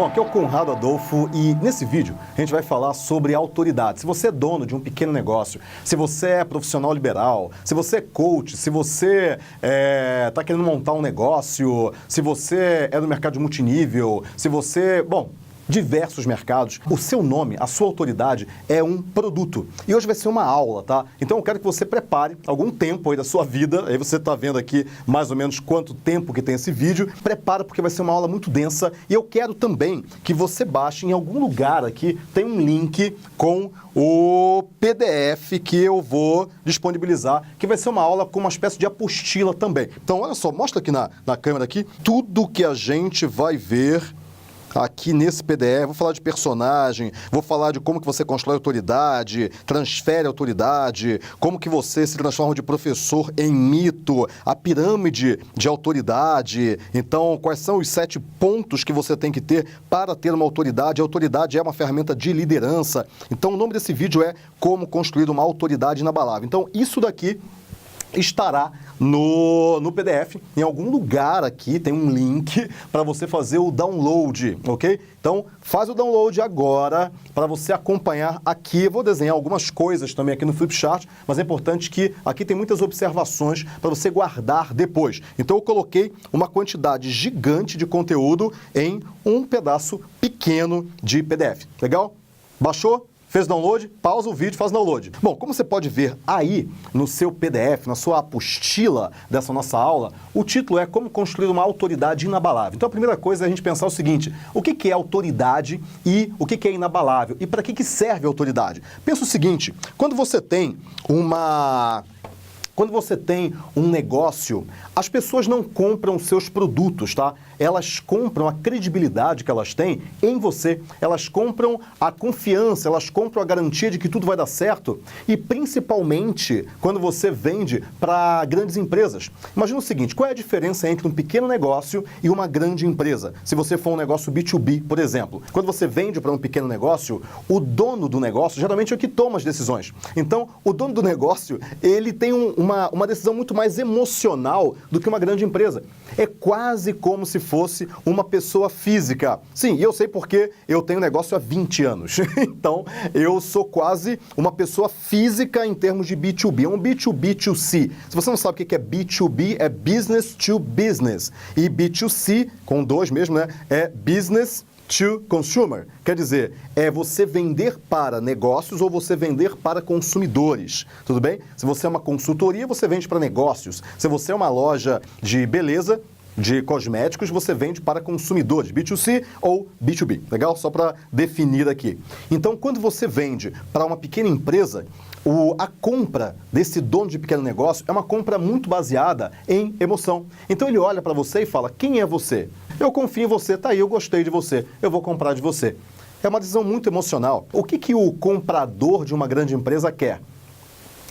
Bom, aqui é o Conrado Adolfo e nesse vídeo a gente vai falar sobre autoridade. Se você é dono de um pequeno negócio, se você é profissional liberal, se você é coach, se você está querendo montar um negócio, se você é do mercado de multinível, se você... Bom, diversos mercados, o seu nome, a sua autoridade é um produto. E hoje vai ser uma aula, tá? Então eu quero que você prepare algum tempo aí da sua vida, aí você está vendo aqui mais ou menos quanto tempo que tem esse vídeo, prepara porque vai ser uma aula muito densa e eu quero também que você baixe em algum lugar aqui, tem um link com o PDF que eu vou disponibilizar, que vai ser uma aula com uma espécie de apostila também. Então olha só, mostra aqui na câmera aqui, tudo que a gente vai ver aqui nesse PDF. Vou falar de personagem, vou falar de como que você constrói autoridade, transfere autoridade, como que você se transforma de professor em mito, a pirâmide de autoridade. Então, quais são os 7 pontos que você tem que ter para ter uma autoridade? A autoridade é uma ferramenta de liderança. Então, o nome desse vídeo é Como Construir uma Autoridade Inabalável. Então, isso daqui estará no PDF, em algum lugar aqui tem um link para você fazer o download, ok? Então, faz o download agora para você acompanhar aqui. Eu vou desenhar algumas coisas também aqui no Flipchart, mas é importante que aqui tem muitas observações para você guardar depois. Então, eu coloquei uma quantidade gigante de conteúdo em um pedaço pequeno de PDF. Legal? Baixou? Fez download? Pausa o vídeo, faz download. Bom, como você pode ver aí no seu PDF, na sua apostila dessa nossa aula, o título é Como Construir uma Autoridade Inabalável. Então a primeira coisa é a gente pensar o seguinte, o que é autoridade e o que é inabalável? E para que serve a autoridade? Pensa o seguinte, quando você tem um negócio, as pessoas não compram seus produtos, tá? Elas compram a credibilidade que elas têm em você, elas compram a confiança, elas compram a garantia de que tudo vai dar certo e principalmente quando você vende para grandes empresas. Imagina o seguinte, qual é a diferença entre um pequeno negócio e uma grande empresa? Se você for um negócio B2B, por exemplo, quando você vende para um pequeno negócio, o dono do negócio geralmente é o que toma as decisões. Então, o dono do negócio, ele tem uma decisão muito mais emocional do que uma grande empresa. É quase como se fosse uma pessoa física. Sim, e eu sei porque eu tenho negócio há 20 anos. Então, eu sou quase uma pessoa física em termos de B2B. É um B2B2C. Se você não sabe o que é B2B, é Business to Business. E B2C, com 2 mesmo, né? É Business to Consumer. Quer dizer, é você vender para negócios ou você vender para consumidores, tudo bem? Se você é uma consultoria, você vende para negócios. Se você é uma loja de beleza, de cosméticos, você vende para consumidores, B2C ou B2B, legal? Só para definir aqui. Então, quando você vende para uma pequena empresa, a compra desse dono de pequeno negócio é uma compra muito baseada em emoção. Então ele olha para você e fala, quem é você? Eu confio em você, tá aí, eu gostei de você, eu vou comprar de você. É uma decisão muito emocional. O que o comprador de uma grande empresa quer?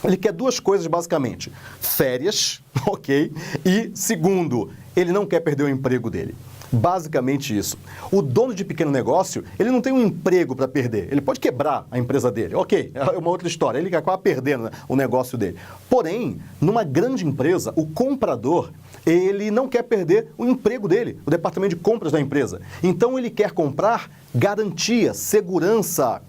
Ele quer 2 coisas basicamente, férias, ok? E segundo, ele não quer perder o emprego dele. Basicamente isso. O dono de pequeno negócio, ele não tem um emprego para perder. Ele pode quebrar a empresa dele. Ok, é uma outra história. Ele acaba perdendo, né, o negócio dele. Porém, numa grande empresa, o comprador, ele não quer perder o emprego dele, o departamento de compras da empresa. Então, ele quer comprar garantia, segurança.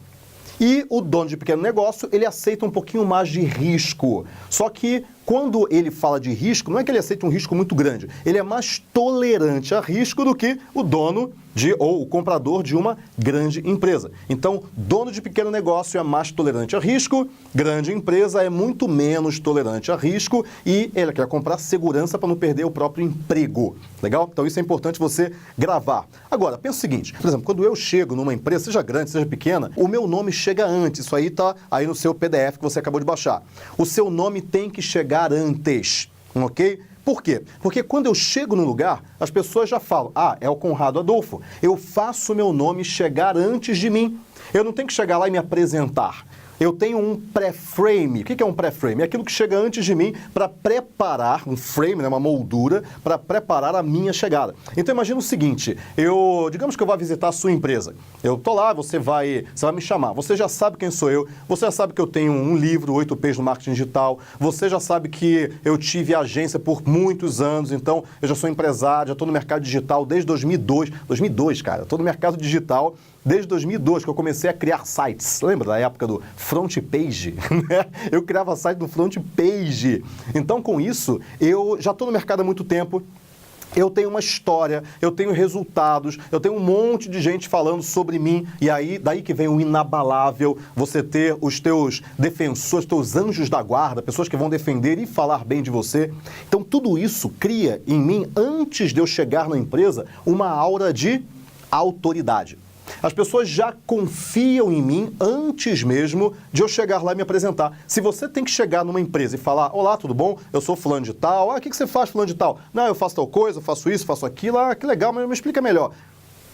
E o dono de pequeno negócio, ele aceita um pouquinho mais de risco. Só que quando ele fala de risco, não é que ele aceita um risco muito grande. Ele é mais tolerante a risco do que o dono ou o comprador de uma grande empresa. Então, dono de pequeno negócio é mais tolerante a risco, grande empresa é muito menos tolerante a risco e ele quer comprar segurança para não perder o próprio emprego. Legal? Então, isso é importante você gravar. Agora, pensa o seguinte, por exemplo, quando eu chego numa empresa, seja grande, seja pequena, o meu nome chega antes. Isso aí está aí no seu PDF que você acabou de baixar. O seu nome tem que chegar antes, ok? Por quê? Porque quando eu chego no lugar, as pessoas já falam, é o Conrado Adolfo, eu faço meu nome chegar antes de mim. Eu não tenho que chegar lá e me apresentar. Eu tenho um pré-frame. O que é um pré-frame? É aquilo que chega antes de mim para preparar, um frame, né, uma moldura, para preparar a minha chegada. Então imagina o seguinte, digamos que eu vou visitar a sua empresa. Eu tô lá, você vai me chamar. Você já sabe quem sou eu, você já sabe que eu tenho um livro, 8 P's no marketing digital, você já sabe que eu tive agência por muitos anos, então eu já sou empresário, já estou no mercado digital desde 2002. 2002, cara, estou no mercado digital desde 2002, que eu comecei a criar sites. Lembra da época do front page? Eu criava site no front page. Então, com isso, eu já estou no mercado há muito tempo. Eu tenho uma história, eu tenho resultados, eu tenho um monte de gente falando sobre mim, e aí daí que vem o inabalável, você ter os teus defensores, teus anjos da guarda, pessoas que vão defender e falar bem de você. Então, tudo isso cria em mim, antes de eu chegar na empresa, uma aura de autoridade. As pessoas já confiam em mim antes mesmo de eu chegar lá e me apresentar. Se você tem que chegar numa empresa e falar, olá, tudo bom? Eu sou fulano de tal. Ah, o que você faz, fulano de tal? Não, eu faço tal coisa, eu faço isso, faço aquilo. Ah, que legal, mas me explica melhor.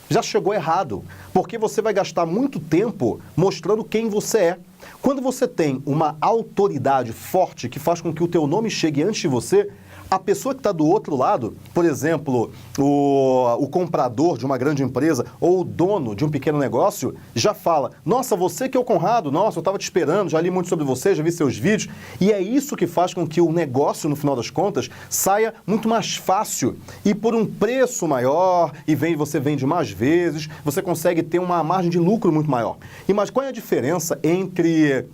Já chegou errado, porque você vai gastar muito tempo mostrando quem você é. Quando você tem uma autoridade forte que faz com que o teu nome chegue antes de você, a pessoa que está do outro lado, por exemplo, o comprador de uma grande empresa ou o dono de um pequeno negócio, já fala, nossa, você que é o Conrado, nossa, eu estava te esperando, já li muito sobre você, já vi seus vídeos, e é isso que faz com que o negócio, no final das contas, saia muito mais fácil e por um preço maior, e você vende mais vezes, você consegue ter uma margem de lucro muito maior. Mas qual é a diferença entre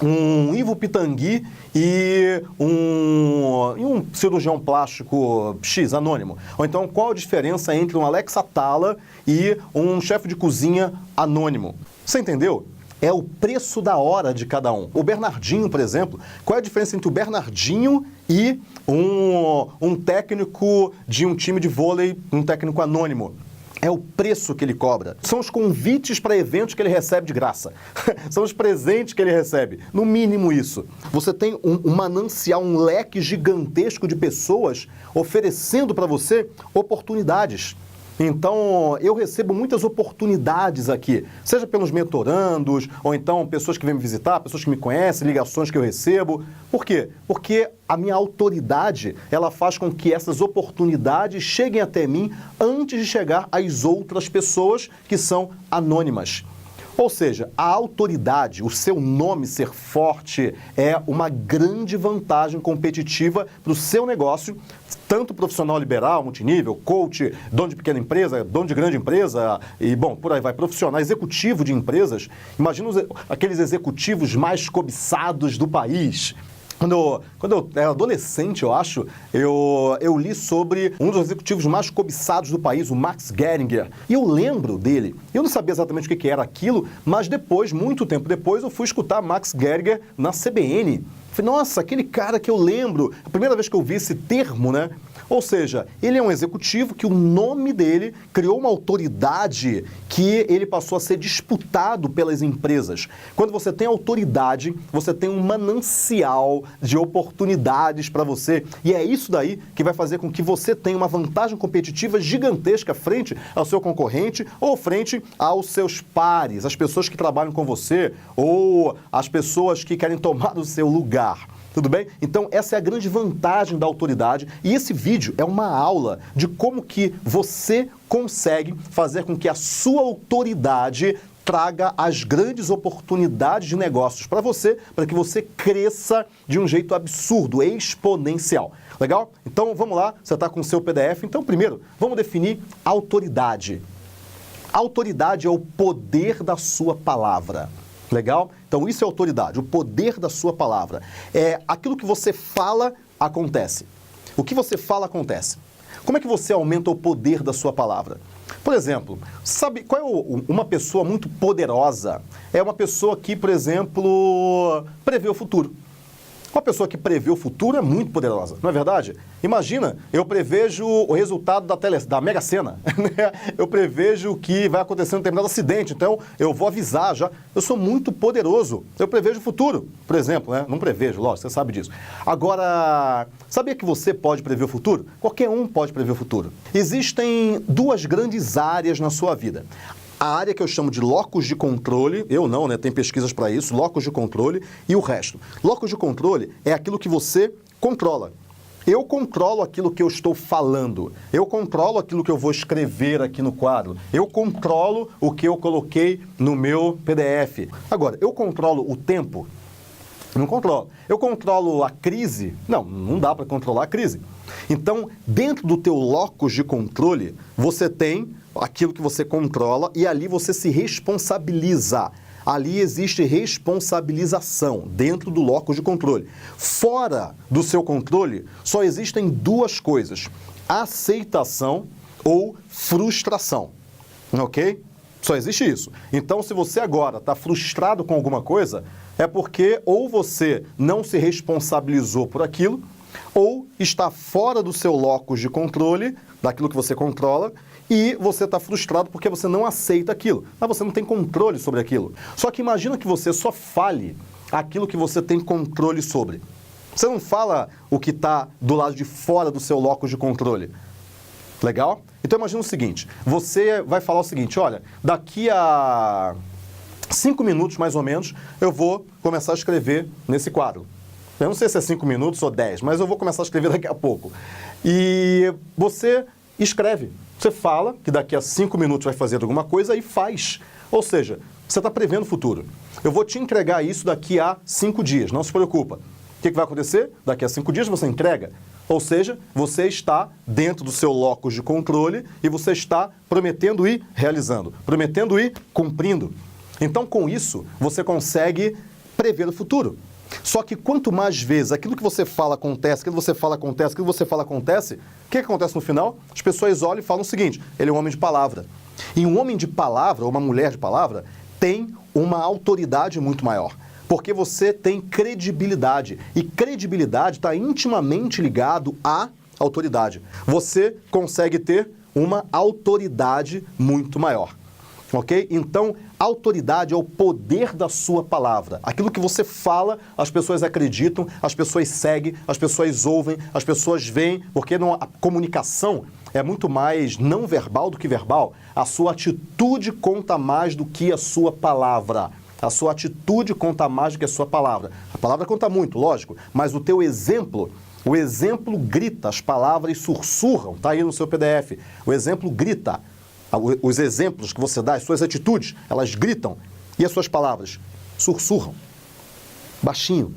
um Ivo Pitangui e um cirurgião plástico X, anônimo? Ou então, qual a diferença entre um Alex Atala e um chefe de cozinha anônimo? Você entendeu? É o preço da hora de cada um. O Bernardinho, por exemplo, qual é a diferença entre o Bernardinho e um técnico de um time de vôlei, um técnico anônimo? É o preço que ele cobra. São os convites para eventos que ele recebe de graça. São os presentes que ele recebe. No mínimo isso. Você tem um manancial, um leque gigantesco de pessoas oferecendo para você oportunidades. Então, eu recebo muitas oportunidades aqui, seja pelos mentorandos, ou então pessoas que vêm me visitar, pessoas que me conhecem, ligações que eu recebo. Por quê? Porque a minha autoridade, ela faz com que essas oportunidades cheguem até mim antes de chegar às outras pessoas que são anônimas. Ou seja, a autoridade, o seu nome ser forte é uma grande vantagem competitiva para o seu negócio, tanto profissional liberal, multinível, coach, dono de pequena empresa, dono de grande empresa e, bom, por aí vai, profissional, executivo de empresas. Imagina aqueles executivos mais cobiçados do país. Quando eu era adolescente, eu acho, eu li sobre um dos executivos mais cobiçados do país, o Max Geringer. E eu lembro dele. Eu não sabia exatamente o que era aquilo, mas depois, muito tempo depois, eu fui escutar Max Geringer na CBN. Falei, nossa, aquele cara que eu lembro. A primeira vez que eu vi esse termo, né? Ou seja, ele é um executivo que o nome dele criou uma autoridade que ele passou a ser disputado pelas empresas. Quando você tem autoridade, você tem um manancial de oportunidades para você. E é isso daí que vai fazer com que você tenha uma vantagem competitiva gigantesca frente ao seu concorrente ou frente aos seus pares, as pessoas que trabalham com você ou as pessoas que querem tomar o seu lugar. Tudo bem? Então, essa é a grande vantagem da autoridade e esse vídeo é uma aula de como que você consegue fazer com que a sua autoridade traga as grandes oportunidades de negócios para você, para que você cresça de um jeito absurdo, exponencial. Legal? Então, vamos lá, você está com o seu PDF. Então, primeiro, vamos definir autoridade. Autoridade é o poder da sua palavra. Legal? Então, isso é autoridade, o poder da sua palavra. É aquilo que você fala, acontece. O que você fala, acontece. Como é que você aumenta o poder da sua palavra? Por exemplo, sabe qual é uma pessoa muito poderosa? É uma pessoa que, por exemplo, prevê o futuro. Uma pessoa que prevê o futuro é muito poderosa, não é verdade? Imagina, eu prevejo o resultado da Mega Sena. Eu prevejo o que vai acontecer em um determinado acidente, então eu vou avisar já. Eu sou muito poderoso. Eu prevejo o futuro, por exemplo, né? Não prevejo, lógico, você sabe disso. Agora, sabia que você pode prever o futuro? Qualquer um pode prever o futuro. Existem duas grandes áreas na sua vida. a área que eu chamo de locus de controle, eu não, né? Tem pesquisas para isso, locus de controle e o resto. Locus de controle é aquilo que você controla. Eu controlo aquilo que eu estou falando, eu controlo aquilo que eu vou escrever aqui no quadro, eu controlo o que eu coloquei no meu PDF. Agora, eu controlo o tempo? Não controlo. Eu controlo a crise? Não, não dá para controlar a crise. Então, dentro do teu locus de controle, você tem aquilo que você controla e ali você se responsabiliza. Ali existe responsabilização dentro do locus de controle. Fora do seu controle, só existem duas coisas: aceitação ou frustração. Ok? Só existe isso. Então, se você agora está frustrado com alguma coisa, é porque ou você não se responsabilizou por aquilo, ou está fora do seu locus de controle, daquilo que você controla, e você está frustrado porque você não aceita aquilo. Mas você não tem controle sobre aquilo. Só que imagina que você só fale aquilo que você tem controle sobre. Você não fala o que está do lado de fora do seu locus de controle. Legal? Então imagina o seguinte, você vai falar o seguinte: olha, daqui a 5 minutos mais ou menos, eu vou começar a escrever nesse quadro. Eu não sei se é 5 minutos ou 10, mas eu vou começar a escrever daqui a pouco. E você escreve. Você fala que daqui a 5 minutos vai fazer alguma coisa e faz. Ou seja, você está prevendo o futuro. Eu vou te entregar isso daqui a 5 dias, não se preocupa. O que vai acontecer? Daqui a 5 dias você entrega. Ou seja, você está dentro do seu locus de controle e você está prometendo e realizando, prometendo e cumprindo. Então, com isso, você consegue prever o futuro. Só que quanto mais vezes aquilo que você fala acontece, aquilo que você fala acontece, aquilo que você fala acontece, o que acontece no final? As pessoas olham e falam o seguinte: ele é um homem de palavra. E um homem de palavra, ou uma mulher de palavra, tem uma autoridade muito maior. Porque você tem credibilidade. E credibilidade está intimamente ligado à autoridade. Você consegue ter uma autoridade muito maior. Ok? Então, autoridade é o poder da sua palavra. Aquilo que você fala, as pessoas acreditam, as pessoas seguem, as pessoas ouvem, as pessoas veem, porque a comunicação é muito mais não verbal do que verbal. A sua atitude conta mais do que a sua palavra. A sua atitude conta mais do que a sua palavra. A palavra conta muito, lógico, mas o teu exemplo, o exemplo grita, as palavras sussurram, tá aí no seu PDF. O exemplo grita. Os exemplos que você dá, as suas atitudes, elas gritam. E as suas palavras sussurram. Baixinho.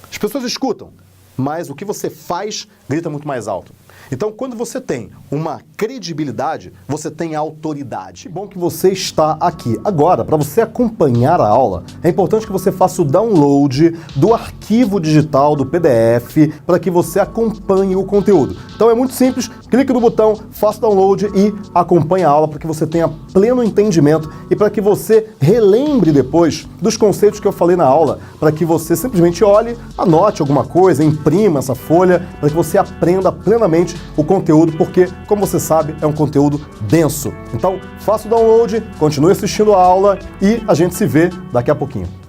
As pessoas escutam, mas o que você faz grita muito mais alto. Então, quando você tem uma credibilidade, você tem autoridade. Que bom que você está aqui. Agora, para você acompanhar a aula, é importante que você faça o download do arquivo digital do PDF para que você acompanhe o conteúdo. Então é muito simples, clique no botão, faça o download e acompanhe a aula para que você tenha pleno entendimento e para que você relembre depois dos conceitos que eu falei na aula, para que você simplesmente olhe, anote alguma coisa, imprima essa folha, para que você aprenda plenamente o conteúdo, porque, como você sabe, é um conteúdo denso. Então, faça o download, continue assistindo a aula e a gente se vê daqui a pouquinho.